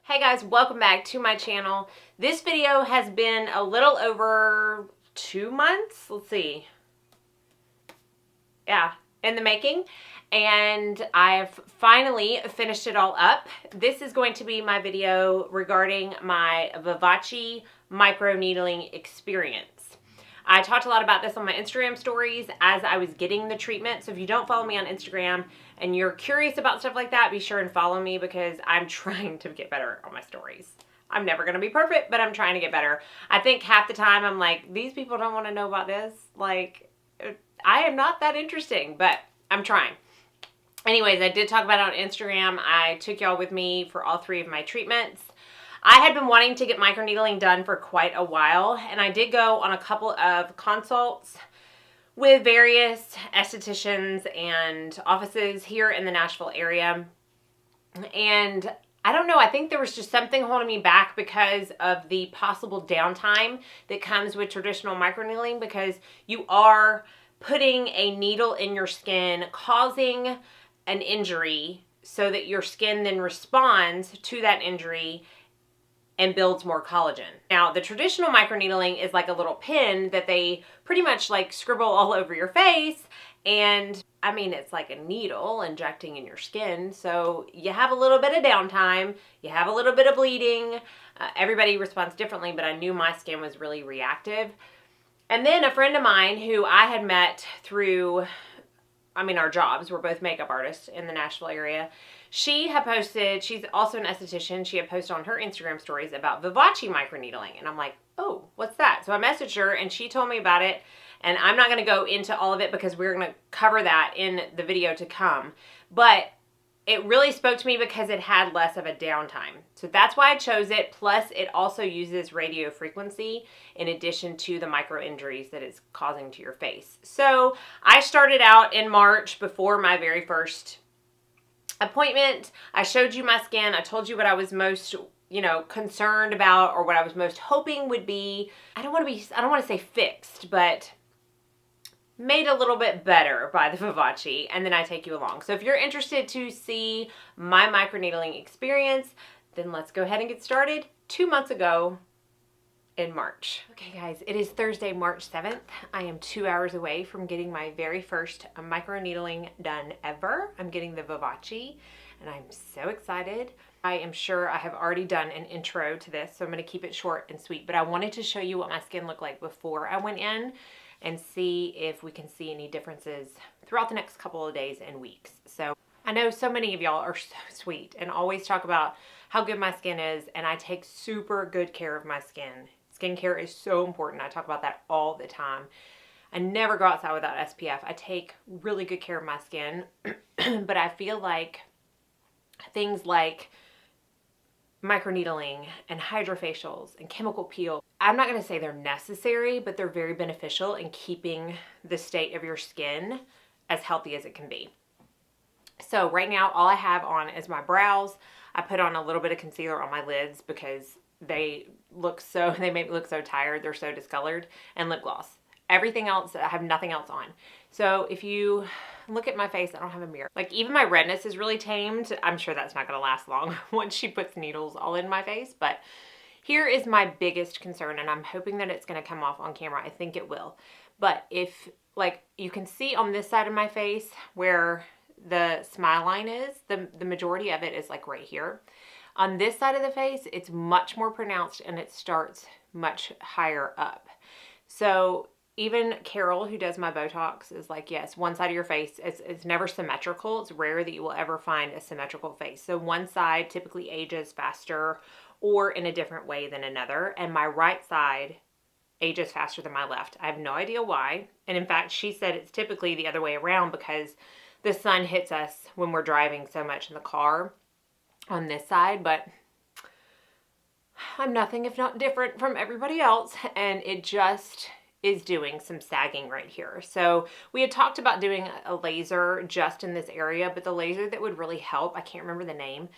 Hey guys, welcome back to my channel. This video has been a little over 2 months, let's see, yeah, in the making, and I've finally finished it all up. This is going to be my video regarding my Vivace microneedling experience. I talked a lot about this on my Instagram stories as I was getting the treatment, so if you don't follow me on Instagram and you're curious about stuff like that, be sure and follow me because I'm trying to get better on my stories. I'm never going to be perfect, but I'm trying to get better. I think half the time I'm like, these people don't want to know about this. Like, I am not that interesting, but I'm trying. Anyways, I did talk about it on Instagram. I took y'all with me for all 3 of my treatments. I had been wanting to get microneedling done for quite a while, and I did go on a couple of consults with various estheticians and offices here in the Nashville area. And I don't know, I think there was just something holding me back because of the possible downtime that comes with traditional microneedling, because you are putting a needle in your skin, causing an injury so that your skin then responds to that injury and builds more collagen. Now, the traditional microneedling is like a little pin that they pretty much like scribble all over your face, and I mean, it's like a needle injecting in your skin, so you have a little bit of downtime, you have a little bit of bleeding. Everybody responds differently, but I knew my skin was really reactive. And then a friend of mine who I had met through, our jobs, we're both makeup artists in the Nashville area. She had posted, she's also an esthetician, she had posted on her Instagram stories about Vivace microneedling. And I'm like, oh, what's that? So I messaged her and she told me about it. And I'm not going to go into all of it because we're going to cover that in the video to come. But it really spoke to me because it had less of a downtime. So that's why I chose it. Plus, it also uses radio frequency in addition to the micro injuries that it's causing to your face. So I started out in March before my very first appointment. I showed you my skin. I told you what I was most, concerned about, or what I was most hoping would be, I don't want to say fixed, but made a little bit better by the Vivace, and then I take you along. So if you're interested to see my microneedling experience, then let's go ahead and get started. 2 months ago in March. Okay guys, it is Thursday, March 7th. I am 2 hours away from getting my very first microneedling done ever. I'm getting the Vivace, and I'm so excited. I am sure I have already done an intro to this, so I'm going to keep it short and sweet, but I wanted to show you what my skin looked like before I went in and see if we can see any differences throughout the next couple of days and weeks. So I know so many of y'all are so sweet and always talk about how good my skin is, and I take super good care of my skin. Skincare is so important. I talk about that all the time. I never go outside without SPF. I take really good care of my skin, but I feel like things like microneedling and hydrofacials and chemical peel, I'm not going to say they're necessary, but they're very beneficial in keeping the state of your skin as healthy as it can be. So right now, all I have on is my brows. I put on a little bit of concealer on my lids because they make me look so tired. They're so discolored, and lip gloss. Everything else, I have nothing else on. So if you look at my face, I don't have a mirror. Like, even my redness is really tamed. I'm sure that's not going to last long once she puts needles all in my face. But here is my biggest concern, and I'm hoping that it's going to come off on camera. I think it will. But if, like, you can see on this side of my face where the smile line is, the majority of it is like right here. On this side of the face, it's much more pronounced, and it starts much higher up. So even Carol, who does my Botox, is like, yes, one side of your face, it's never symmetrical. It's rare that you will ever find a symmetrical face. So one side typically ages faster or in a different way than another. And my right side ages faster than my left. I have no idea why. And in fact, she said it's typically the other way around because the sun hits us when we're driving so much in the car on this side. But I'm nothing if not different from everybody else. And it just is doing some sagging right here. So we had talked about doing a laser just in this area, but the laser that would really help, I can't remember the name,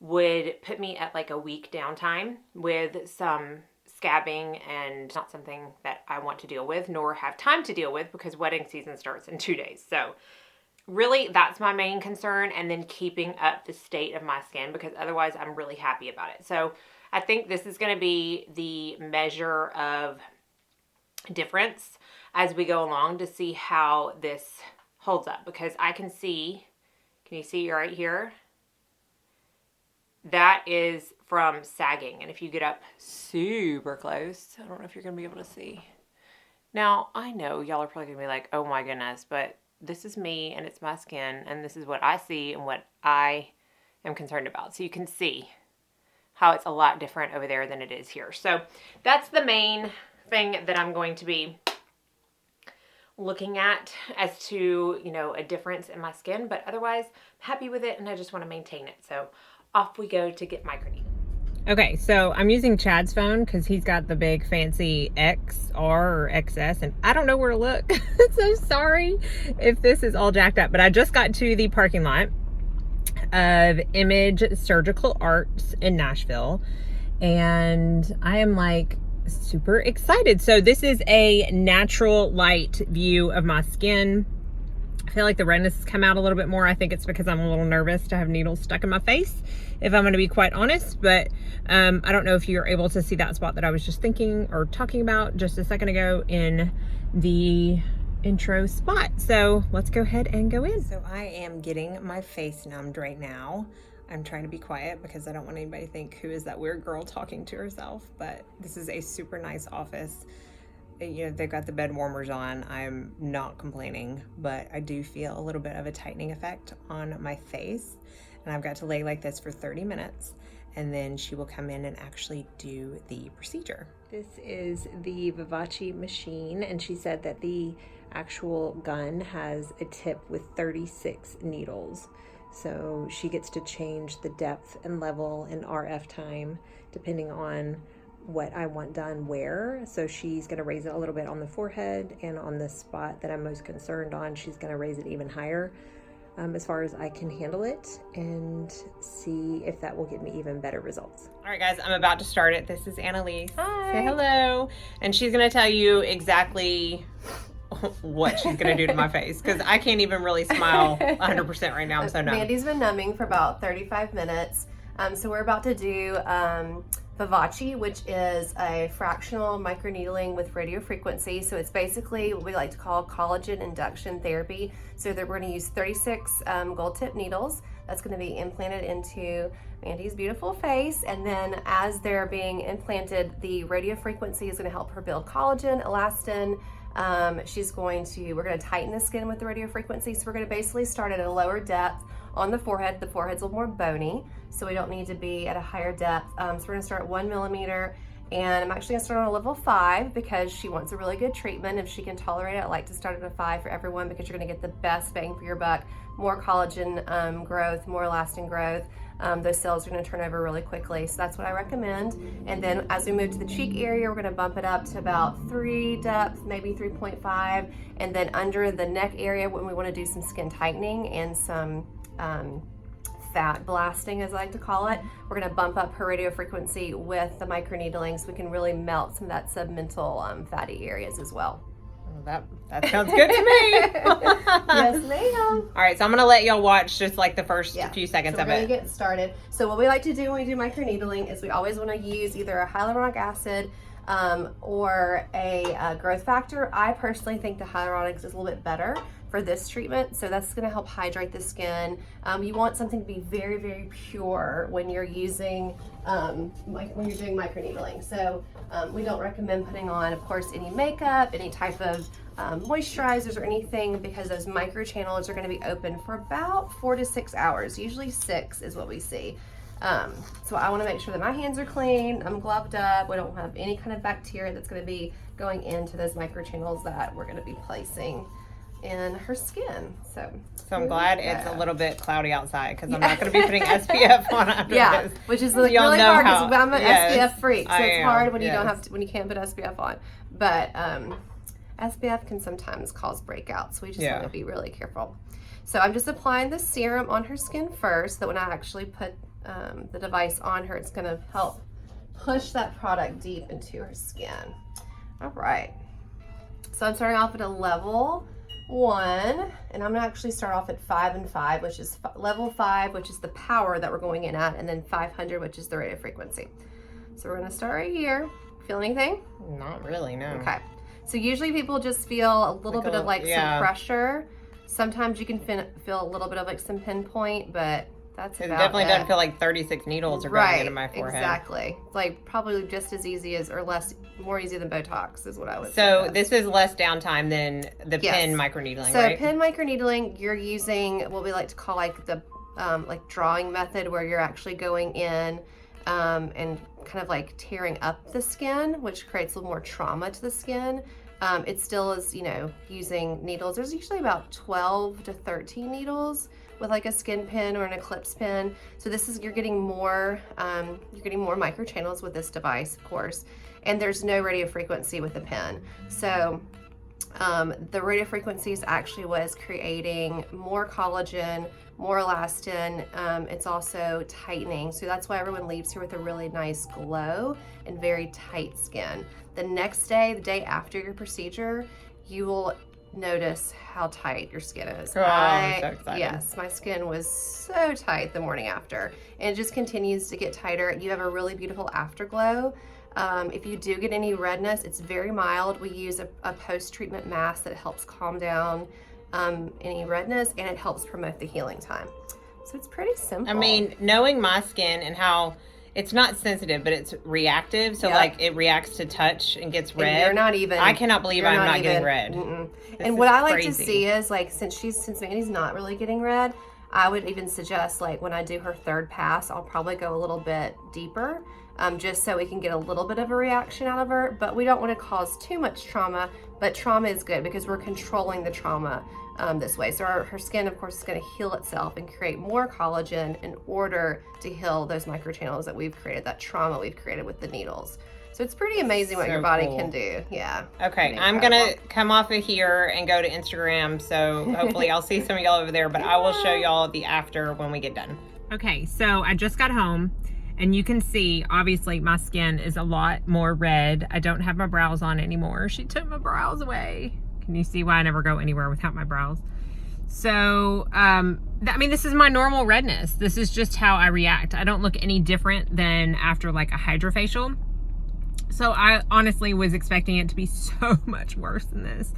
would put me at like a week downtime with some scabbing, and not something that I want to deal with nor have time to deal with because wedding season starts in 2 days. So really, that's my main concern, and then keeping up the state of my skin, because otherwise I'm really happy about it. So I think this is going to be the measure of difference as we go along to see how this holds up, because I can see, can you see right here? That is from sagging. And if you get up super close, I don't know if you're going to be able to see. Now, I know y'all are probably going to be like, oh my goodness, but this is me and it's my skin and this is what I see and what I am concerned about. So you can see how it's a lot different over there than it is here. So that's the main thing that I'm going to be looking at as to, you know, a difference in my skin, but otherwise I'm happy with it and I just want to maintain it. So off we go to get microneedling. Okay, so I'm using Chad's phone because he's got the big fancy XR or XS and I don't know where to look. So sorry if this is all jacked up, but I just got to the parking lot of Image Surgical Arts in Nashville and I am like super excited. So this is a natural light view of my skin. I feel like the redness has come out a little bit more. I think it's because I'm a little nervous to have needles stuck in my face, if I'm going to be quite honest. But I don't know if you're able to see that spot that I was just thinking or talking about just a second ago in the intro spot. So let's go ahead and go in. So I am getting my face numbed right now. I'm trying to be quiet because I don't want anybody to think who is that weird girl talking to herself, but this is a super nice office. You know, they've got the bed warmers on. I'm not complaining, but I do feel a little bit of a tightening effect on my face. And I've got to lay like this for 30 minutes and then she will come in and actually do the procedure. This is the Vivace machine and she said that the actual gun has a tip with 36 needles. So she gets to change the depth and level and RF time depending on what I want done where. So she's going to raise it a little bit on the forehead, and on the spot that I'm most concerned on, she's going to raise it even higher as far as I can handle it, and see if that will give me even better results. All right, guys, I'm about to start it. This is Annalise. Hi. Say hello. And she's going to tell you exactly what she's gonna do to my face, because I can't even really smile 100% right now. I'm so numb. Mandy's been numbing for about 35 minutes. So we're about to do Vivace, which is a fractional microneedling with radiofrequency. So it's basically what we like to call collagen induction therapy. So that we're gonna use 36 gold tip needles. That's gonna be implanted into Mandy's beautiful face. And then as they're being implanted, the radiofrequency is gonna help her build collagen, elastin. We're going to tighten the skin with the radio frequency. So we're going to basically start at a lower depth on the forehead. The forehead's a little more bony, so we don't need to be at a higher depth. So we're going to start at 1 millimeter, and I'm actually going to start on a level 5 because she wants a really good treatment. If she can tolerate it, I like to start at a 5 for everyone because you're going to get the best bang for your buck. More collagen growth, more elastin growth. Those cells are going to turn over really quickly, so that's what I recommend. And then as we move to the cheek area, we're going to bump it up to about 3 depth, maybe 3.5, and then under the neck area, when we want to do some skin tightening and some fat blasting, as I like to call it, we're going to bump up her radio frequency with the microneedling so we can really melt some of that submental fatty areas as well. That sounds good to me. Yes, ma'am. All right, so I'm going to let y'all watch just like the first few seconds of it. We're going to get started. So what we like to do when we do microneedling is we always want to use either a hyaluronic acid or a growth factor. I personally think the hyaluronic is a little bit better for this treatment, so that's going to help hydrate the skin. You want something to be very, very pure when you're using when you're doing microneedling. So we don't recommend putting on, of course, any makeup, any type of moisturizers or anything, because those microchannels are going to be open for about 4 to 6 hours. Usually 6 is what we see. So I want to make sure that my hands are clean, I'm gloved up, we don't have any kind of bacteria that's going to be going into those microchannels that we're going to be placing in her skin. So I'm glad it's a little bit cloudy outside, because I'm not going to be putting SPF on after this. Which is like really hard because I'm an SPF freak, so it's hard when you don't have to, when you can't put SPF on. But SPF can sometimes cause breakouts, so we just want to be really careful. So I'm just applying the serum on her skin first, so that when I actually put the device on her, it's going to help push that product deep into her skin. All right. So I'm starting off at a level 1, and I'm gonna actually start off at 5 and 5, which is level 5, which is the power that we're going in at, and then 500, which is the radio frequency. So we're gonna start right here. Feel anything? Not really, no. Okay. So usually people just feel a little bit of like some pressure. Sometimes you can feel a little bit of like some pinpoint, but that's about it. It definitely doesn't feel like 36 needles are going into my forehead. Exactly. Like probably just as easy as, or less, more easy than Botox is what I would say. So this is less downtime than the pen microneedling, right? So pen microneedling, you're using what we like to call like the like drawing method, where you're actually going in and kind of like tearing up the skin, which creates a little more trauma to the skin. It still is, you know, using needles. There's usually about 12 to 13 needles with like a skin pin or an eclipse pin. So this is, you're getting more microchannels with this device, of course, and there's no radio frequency with the pen. So the radio frequencies actually was creating more collagen, more elastin. It's also tightening. So that's why everyone leaves here with a really nice glow and very tight skin. The next day, the day after your procedure, you will notice how tight your skin is. Oh, I'm so excited. Yes, my skin was so tight the morning after, and it just continues to get tighter. You have a really beautiful afterglow. If you do get any redness, it's very mild. We use a post-treatment mask that helps calm down any redness, and it helps promote the healing time. So it's pretty simple. I mean, knowing my skin and how it's not sensitive, but it's reactive. So like it reacts to touch and gets red. And you're not even. I cannot believe I'm not getting red. And what I like to see is like, since Mandy's not really getting red, I would even suggest like when I do her third pass, I'll probably go a little bit deeper, just so we can get a little bit of a reaction out of her. But we don't want to cause too much trauma. But trauma is good because we're controlling the trauma this way. So her skin, of course, is going to heal itself and create more collagen in order to heal those microchannels that we've created, that trauma we've created with the needles. So it's pretty amazing what your body can do. Yeah. Okay, I'm going to come off of here and go to Instagram. So hopefully I'll see some of y'all over there, but I will show y'all the after when we get done. Okay, so I just got home. And you can see, obviously, my skin is a lot more red. I don't have my brows on anymore. She took my brows away. Can you see why I never go anywhere without my brows? So, I mean, this is my normal redness. This is just how I react. I don't look any different than after like a hydrofacial. So I honestly was expecting it to be so much worse than this.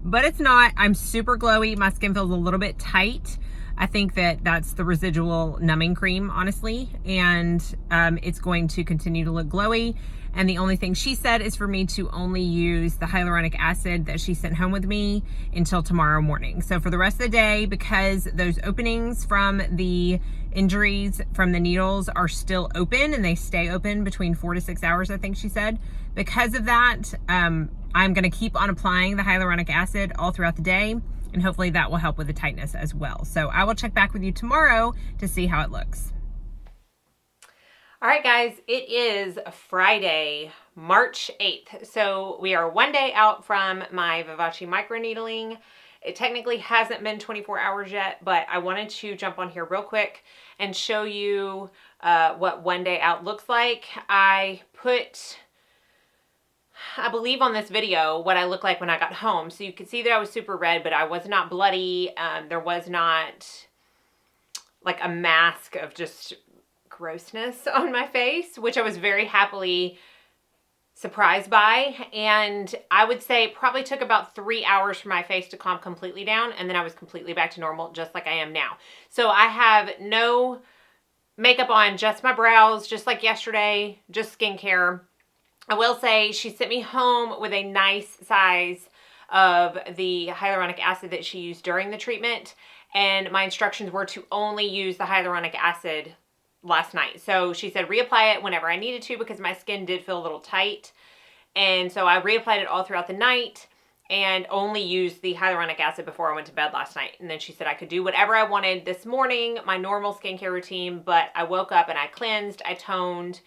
But it's not. I'm super glowy. My skin feels a little bit tight. I think that that's the residual numbing cream, honestly, and it's going to continue to look glowy. And the only thing she said is for me to only use the hyaluronic acid that she sent home with me until tomorrow morning. So for the rest of the day, because those openings from the injuries from the needles are still open and they stay open between 4 to 6 hours, I think she said. Because of that, I'm gonna keep on applying the hyaluronic acid all throughout the day. And hopefully that will help with the tightness as well. So I will check back with you tomorrow to see how it looks. All right, guys, it is Friday, March 8th. So we are one day out from my Vivace microneedling. It technically hasn't been 24 hours yet, but I wanted to jump on here real quick and show you what one day out looks like. I believe on this video what I look like when I got home. So you can see that I was super red, but I was not bloody. There was not like a mask of just grossness on my face, which I was very happily surprised by. And I would say it probably took about 3 hours for my face to calm completely down. And then I was completely back to normal, just like I am now. So I have no makeup on, just my brows, just like yesterday, just skincare. I will say she sent me home with a nice size of the hyaluronic acid that she used during the treatment. And my instructions were to only use the hyaluronic acid last night. So she said reapply it whenever I needed to because my skin did feel a little tight. And so I reapplied it all throughout the night and only used the hyaluronic acid before I went to bed last night. And then she said I could do whatever I wanted this morning, my normal skincare routine, but I woke up and I cleansed, I toned,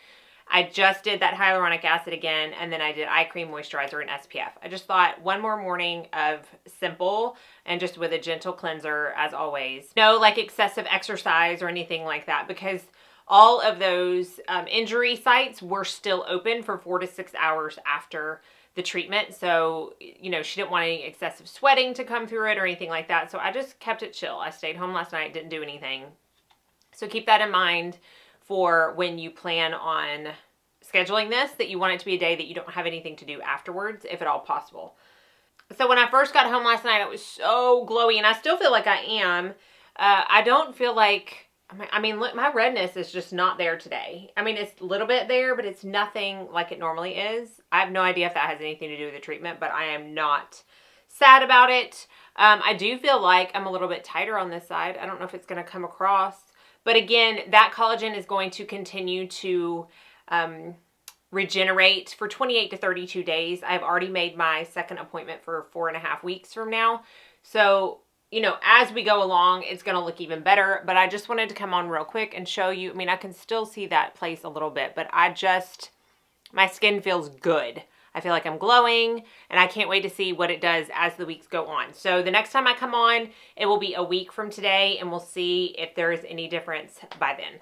I just did that hyaluronic acid again, and then I did eye cream, moisturizer, and SPF. I just thought one more morning of simple and just with a gentle cleanser as always. No like excessive exercise or anything like that because all of those injury sites were still open for 4 to 6 hours after the treatment. So, you know, she didn't want any excessive sweating to come through it or anything like that. So I just kept it chill. I stayed home last night, didn't do anything. So keep that in mind for when you plan on scheduling this, that you want it to be a day that you don't have anything to do afterwards, if at all possible. So when I first got home last night, I was so glowy, and I still feel like I am. I don't feel like, I mean, look, my redness is just not there today. I mean, it's a little bit there, but it's nothing like it normally is. I have no idea if that has anything to do with the treatment, but I am not sad about it. I do feel like I'm a little bit tighter on this side. I don't know if it's going to come across. But again, that collagen is going to continue to regenerate for 28 to 32 days. I've already made my second appointment for 4.5 weeks from now. So, you know, as we go along, it's going to look even better. But I just wanted to come on real quick and show you. I mean, I can still see that place a little bit, but my skin feels good. I feel like I'm glowing, and I can't wait to see what it does as the weeks go on. So the next time I come on, it will be a week from today, and we'll see if there is any difference by then.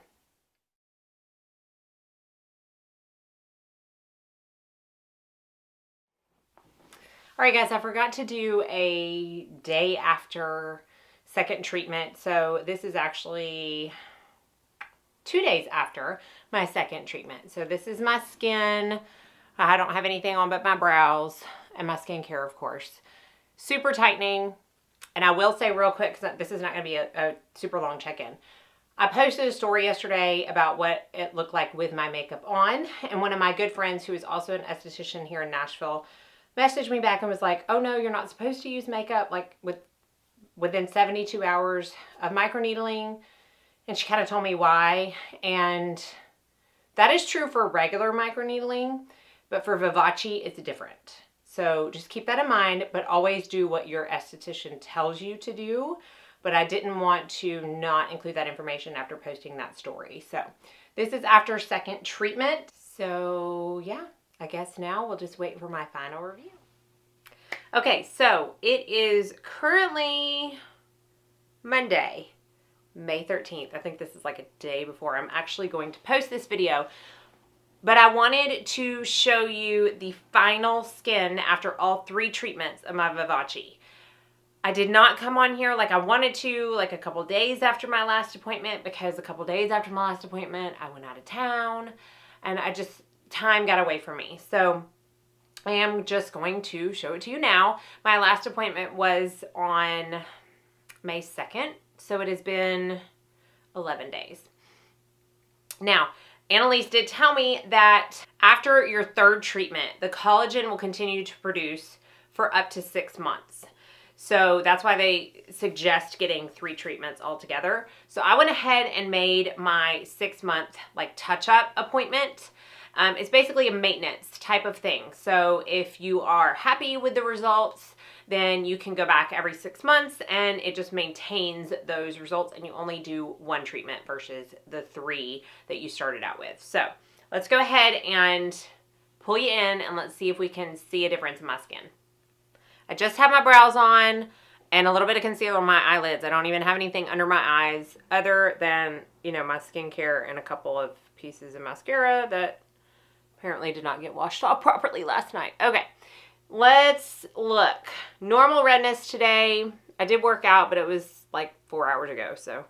All right, guys, I forgot to do a day after second treatment. So this is actually 2 days after my second treatment. So this is my skin. I don't have anything on but my brows and my skincare, of course. Super tightening. And I will say real quick, because this is not going to be a super long check-in. I posted a story yesterday about what it looked like with my makeup on. And one of my good friends, who is also an esthetician here in Nashville, messaged me back and was like, oh no, you're not supposed to use makeup like within 72 hours of microneedling. And she kind of told me why. And that is true for regular microneedling, but for Vivace, it's different. So just keep that in mind, but always do what your esthetician tells you to do. But I didn't want to not include that information after posting that story. So this is after second treatment. So yeah, I guess now we'll just wait for my final review. Okay, so it is currently Monday, May 13th. I think this is like a day before I'm actually going to post this video. But I wanted to show you the final skin after all 3 treatments of my Vivace. I did not come on here like I wanted to, like a couple days after my last appointment, because a couple days after my last appointment, I went out of town, and time got away from me. So I am just going to show it to you now. My last appointment was on May 2nd, so it has been 11 days. Now, Annalise did tell me that after your 3rd treatment, the collagen will continue to produce for up to 6 months. So that's why they suggest getting 3 treatments altogether. So I went ahead and made my 6-month like touch-up appointment. It's basically a maintenance type of thing. So if you are happy with the results, then you can go back every 6 months, and it just maintains those results, and you only do 1 treatment versus the 3 that you started out with. So let's go ahead and pull you in, and let's see if we can see a difference in my skin. I just have my brows on and a little bit of concealer on my eyelids. I don't even have anything under my eyes other than, you know, my skincare and a couple of pieces of mascara that apparently did not get washed off properly last night. Okay, let's look. Normal redness today. I did work out, but it was like 4 hours ago, so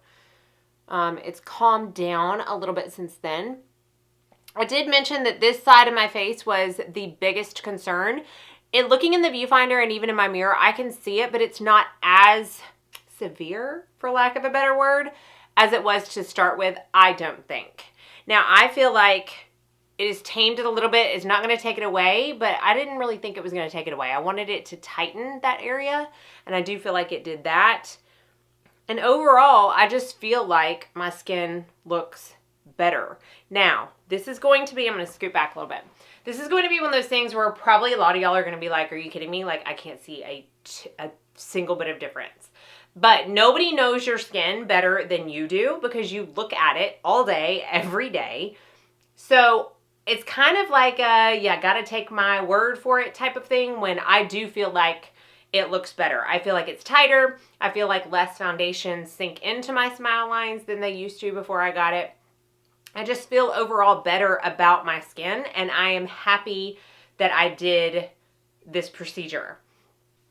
it's calmed down a little bit since then. I did mention that this side of my face was the biggest concern. Looking in the viewfinder and even in my mirror, I can see it, but it's not as severe, for lack of a better word, as it was to start with, I don't think. Now, I feel like it has tamed it a little bit. It's not going to take it away, but I didn't really think it was going to take it away. I wanted it to tighten that area, and I do feel like it did that. And overall, I just feel like my skin looks better. Now, this is going to be, I'm going to scoot back a little bit. This is going to be one of those things where probably a lot of y'all are going to be like, are you kidding me? Like, I can't see a single bit of difference. But nobody knows your skin better than you do, because you look at it all day, every day. So it's kind of like a, yeah, gotta take my word for it type of thing, when I do feel like it looks better. I feel like it's tighter. I feel like less foundations sink into my smile lines than they used to before I got it. I just feel overall better about my skin, and I am happy that I did this procedure.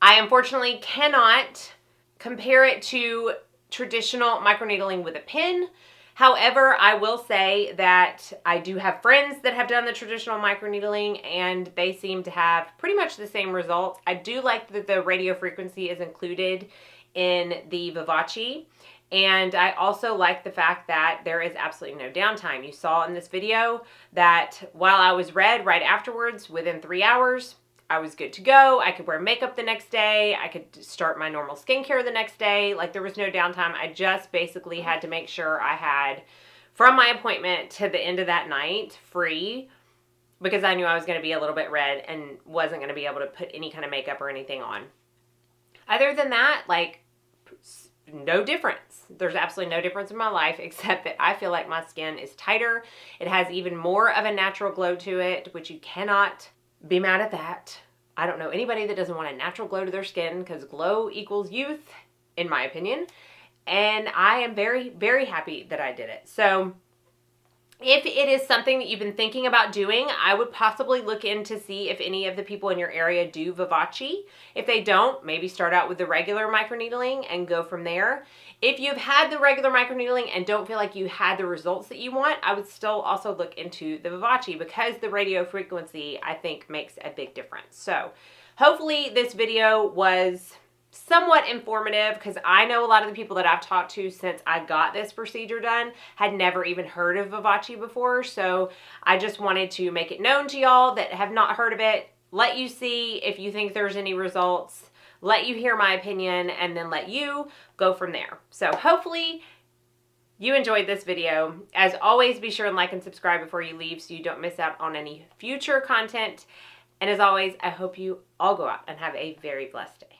I unfortunately cannot compare it to traditional microneedling with a pin. However, I will say that I do have friends that have done the traditional microneedling and they seem to have pretty much the same results. I do like that the radio frequency is included in the Vivace. And I also like the fact that there is absolutely no downtime. You saw in this video that while I was red right afterwards, within 3 hours, I was good to go. I could wear makeup the next day. I could start my normal skincare the next day. Like, there was no downtime. I just basically had to make sure I had, from my appointment to the end of that night, free, because I knew I was going to be a little bit red and wasn't going to be able to put any kind of makeup or anything on. Other than that, like, no difference. There's absolutely no difference in my life, except that I feel like my skin is tighter. It has even more of a natural glow to it, which you cannot be mad at that. I don't know anybody that doesn't want a natural glow to their skin, because glow equals youth, in my opinion. And I am very, very happy that I did it. So if it is something that you've been thinking about doing, I would possibly look in to see if any of the people in your area do Vivace. If they don't, maybe start out with the regular microneedling and go from there. If you've had the regular microneedling and don't feel like you had the results that you want, I would still also look into the Vivace, because the radio frequency, I think, makes a big difference. So hopefully this video was somewhat informative, because I know a lot of the people that I've talked to since I got this procedure done had never even heard of Vivace before. So I just wanted to make it known to y'all that have not heard of it, let you see if you think there's any results, let you hear my opinion, and then let you go from there. So hopefully you enjoyed this video. As always, be sure and like and subscribe before you leave so you don't miss out on any future content. And as always, I hope you all go out and have a very blessed day.